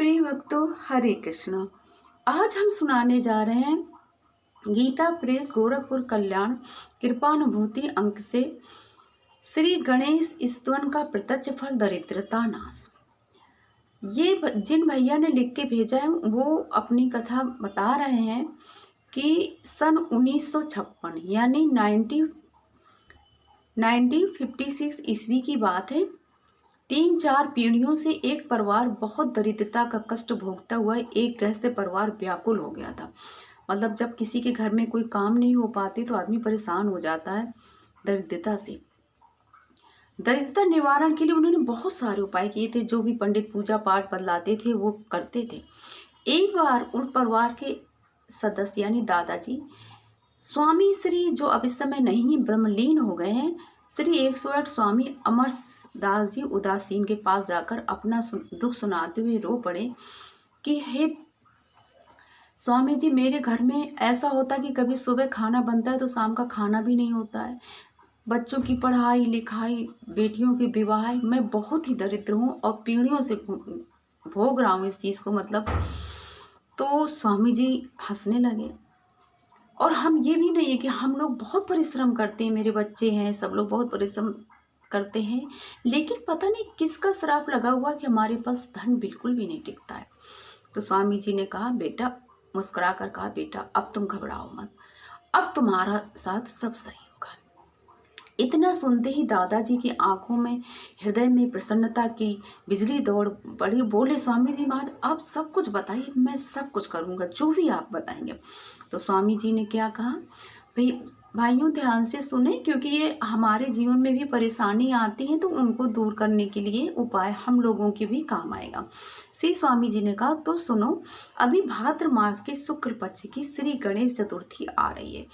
प्रिय भक्तों, हरे कृष्णा। आज हम सुनाने जा रहे हैं गीता प्रेस गोरखपुर कल्याण कृपानुभूति अंक से श्री गणेश स्तवन का प्रत्यक्ष फल दरिद्रता नाश। ये जिन भैया ने लिख के भेजा है वो अपनी कथा बता रहे हैं कि सन 1956 यानी 1956 ईस्वी की बात है। 3-4 पीढ़ियों से एक परिवार बहुत दरिद्रता का कष्ट भोगता हुआ एक गृहस्थ परिवार व्याकुल हो गया था। मतलब जब किसी के घर में कोई काम नहीं हो पाते तो आदमी परेशान हो जाता है दरिद्रता से। दरिद्रता निवारण के लिए उन्होंने बहुत सारे उपाय किए थे। जो भी पंडित पूजा पाठ बदलाते थे वो करते थे। एक बार उन परिवार के सदस्य यानी दादाजी स्वामी श्री, जो अब इस समय नहीं ब्रह्मलीन हो गए हैं, श्री 108 स्वामी अमरदास जी उदासीन के पास जाकर अपना दुख सुनाते हुए रो पड़े कि हे स्वामी जी, मेरे घर में ऐसा होता कि कभी सुबह खाना बनता है तो शाम का खाना भी नहीं होता है। बच्चों की पढ़ाई लिखाई, बेटियों के विवाह, मैं बहुत ही दरिद्र हूँ और पीढ़ियों से भोग रहा हूँ इस चीज़ को। मतलब तो स्वामी जी हंसने लगे। और हम ये भी नहीं है कि हम लोग बहुत परिश्रम करते हैं, मेरे बच्चे हैं, सब लोग बहुत परिश्रम करते हैं, लेकिन पता नहीं किसका श्राप लगा हुआ कि हमारे पास धन बिल्कुल भी नहीं टिकता है। तो स्वामी जी ने कहा, बेटा, मुस्कुरा कर कहा, बेटा अब तुम घबराओ मत, अब तुम्हारा साथ सब सही होगा। इतना सुनते ही दादाजी की आंखों में, हृदय में प्रसन्नता की बिजली दौड़ पड़ी। बोले, स्वामी जी महाराज आप सब कुछ बताइए, मैं सब कुछ करूँगा, जो भी आप बताएंगे। तो स्वामी जी ने क्या कहा, भाइयों ध्यान से सुने, क्योंकि ये हमारे जीवन में भी परेशानी आती है तो उनको दूर करने के लिए उपाय हम लोगों के भी काम आएगा। श्री स्वामी जी ने कहा, तो सुनो, अभी भाद्र मास के शुक्ल पक्ष की श्री गणेश चतुर्थी आ रही है।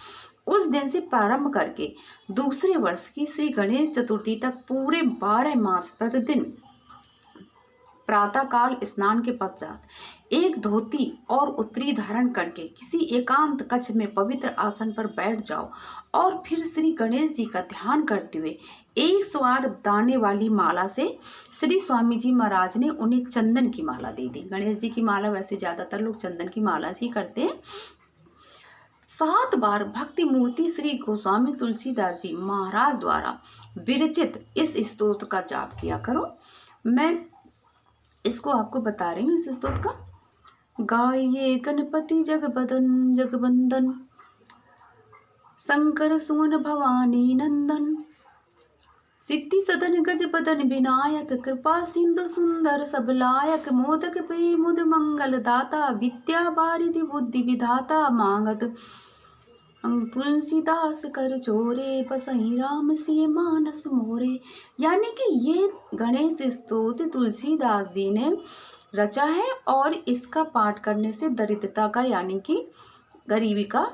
उस दिन से प्रारंभ करके दूसरे वर्ष की श्री गणेश चतुर्थी तक पूरे 12 मास प्रतिदिन प्रातःकाल स्नान के पश्चात एक धोती और उत्तरी धारण करके किसी एकांत कक्ष में पवित्र आसन पर बैठ जाओ और फिर श्री गणेश जी का ध्यान करते हुए 108 दाने वाली माला से, श्री स्वामी जी महाराज ने उन्हें चंदन की माला दे दी। गणेश जी की माला वैसे ज्यादातर लोग चंदन की माला से ही करते हैं। 7 बार भक्ति मूर्ति श्री गोस्वामी तुलसीदास जी महाराज द्वारा विरचित इस स्तोत्र का जाप किया करो। मैं इसको आपको बता रही हूँ इस स्तोत्र का। गाइए गणपति जगबदन जगबंदन, शंकर सुमन भवानी नंदन, सिद्धि सदन गज बदन विनायक, कृपा सिंधु सुंदर सबलायक, मोदक पे मुद मंगल दाता, विद्या वारिधि बुद्धि विधाता, मांगत तुलसीदास कर चोरे, बसहि राम सिय मानस मोरे। यानी कि ये गणेश स्तोत्र तुलसीदास जी ने रचा है और इसका पाठ करने से दरिद्रता का यानी कि गरीबी का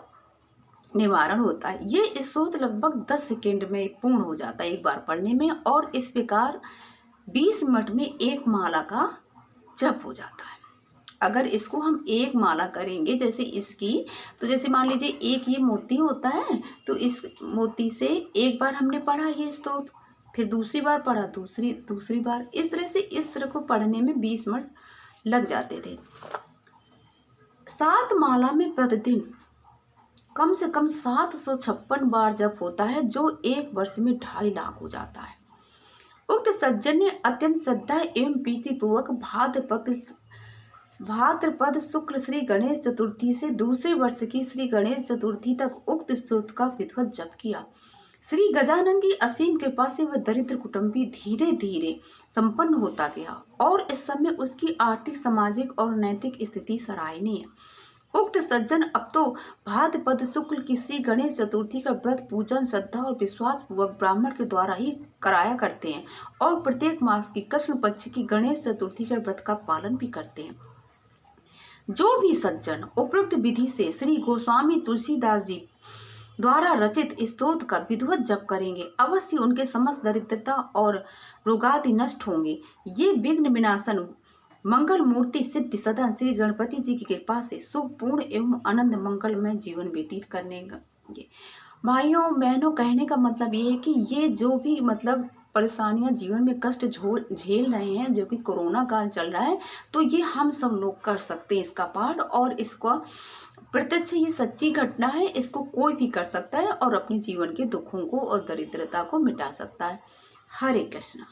निवारण होता है। ये स्तोत्र लगभग 10 सेकेंड में पूर्ण हो जाता है एक बार पढ़ने में, और इस प्रकार 20 मिनट में एक माला का जप हो जाता है। अगर इसको हम एक माला करेंगे जैसे इसकी, तो जैसे मान लीजिए एक ये मोती होता है, तो इस मोती से एक बार हमने पढ़ा ये स्तोत्र, फिर दूसरी बार पढ़ा, दूसरी बार, इस तरह को पढ़ने में 20 मिनट लग जाते थे। 7 माला में प्रतिदिन कम से कम 756 बार जप होता है, जो एक वर्ष में 2.5 लाख हो जाता है। उक्त सज्जन ने अत्यंत श्रद्धा एवं प्रीतिपूर्वक भाद्रपद शुक्ल श्री गणेश चतुर्थी से दूसरे वर्ष की श्री गणेश चतुर्थी तक उक्त स्तोत्र का विधिवत जप किया। श्री गजानन की असीम कृपा से वह दरिद्र कुटुंबी धीरे धीरे संपन्न होता गया और इस समय उसकी आर्थिक, सामाजिक और नैतिक स्थिति सराहनीय है। उक्त सज्जन अब तो भाद्रपद शुक्ल की श्री गणेश चतुर्थी का व्रत पूजन श्रद्धा और विश्वास पूर्वक ब्राह्मण के द्वारा ही कराया करते हैं और प्रत्येक मास की कृष्ण पक्ष की गणेश चतुर्थी के व्रत का पालन भी करते हैं। जो भी सज्जन उपरोक्त विधि से श्री गोस्वामी तुलसीदास जी द्वारा रचित स्तोत्र का विधिवत जप करेंगे, अवश्य उनके समस्त दरिद्रता और रोगादि नष्ट होंगे। ये विघ्न विनाशन मंगल मूर्ति सिद्धि सदा श्री गणपति जी की कृपा से सुखपूर्ण एवं आनंद मंगलमय जीवन व्यतीत करने। भाइयों बहनों, कहने का मतलब ये है कि ये जो भी मतलब परेशानियां, जीवन में कष्ट झेल रहे हैं, जो कि कोरोना काल चल रहा है, तो ये हम सब लोग कर सकते हैं इसका पाठ। और इसका प्रत्यक्ष, ये सच्ची घटना है, इसको कोई भी कर सकता है और अपने जीवन के दुखों को और दरिद्रता को मिटा सकता है। हरे कृष्णा।